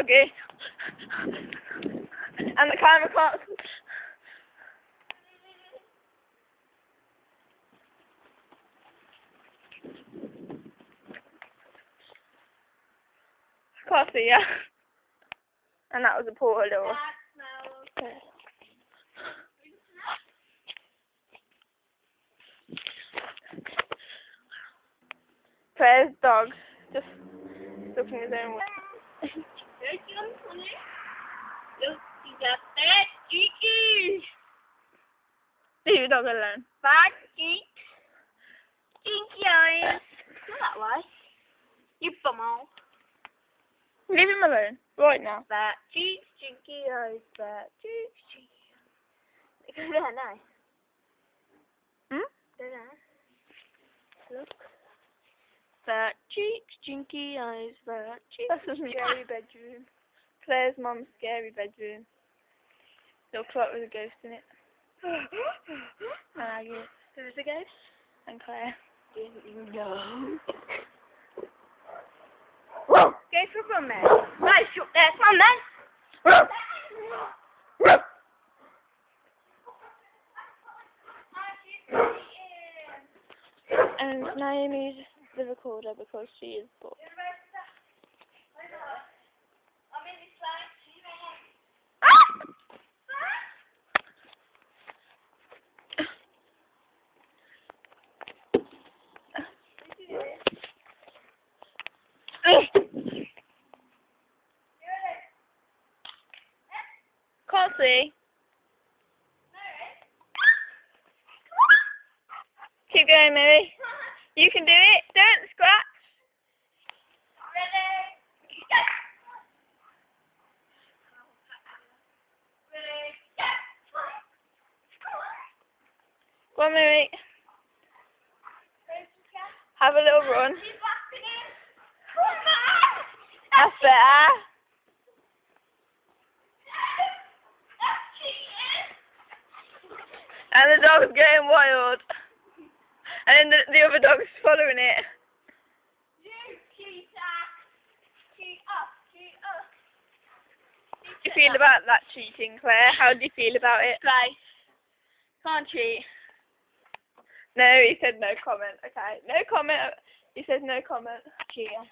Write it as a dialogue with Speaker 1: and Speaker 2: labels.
Speaker 1: doggy. And the camera can't... Can't see ya. And that was a poor little... Claire's dog just looking his own way.
Speaker 2: Look, you got that cheeky.
Speaker 1: Leave your dog alone.
Speaker 2: Fat cheeks. Stinky eyes. Go that way. You bumhole.
Speaker 1: Leave him alone. Right now.
Speaker 2: Fat cheeks, stinky eyes. Fat cheeks, stinky eyes. Go there now.
Speaker 1: Hmm?
Speaker 2: Go there. Look. Fat cheeks, stinky eyes. Fat cheeks.
Speaker 1: That's his scary bedroom. Claire's mum's scary bedroom. Looks like there's a ghost in it. And Aggie.
Speaker 2: There's a ghost.
Speaker 1: And Claire.
Speaker 2: Didn't you know?
Speaker 1: Whoa!
Speaker 2: Go for a run, mate. Right, shut there. Come on, then.
Speaker 1: And Naomi's the recorder because she is bored. Can't see. Keep going, Mary. You can do it. Don't scratch. Go on, Mary. Have a little run. That's better. And the dog's going wild. And then the other dog's following it. How do you feel about that cheating, Claire? How do you feel about it?
Speaker 2: Right. Can't cheat.
Speaker 1: No, he said no comment. Okay, no comment. He said no comment.
Speaker 2: Cheater.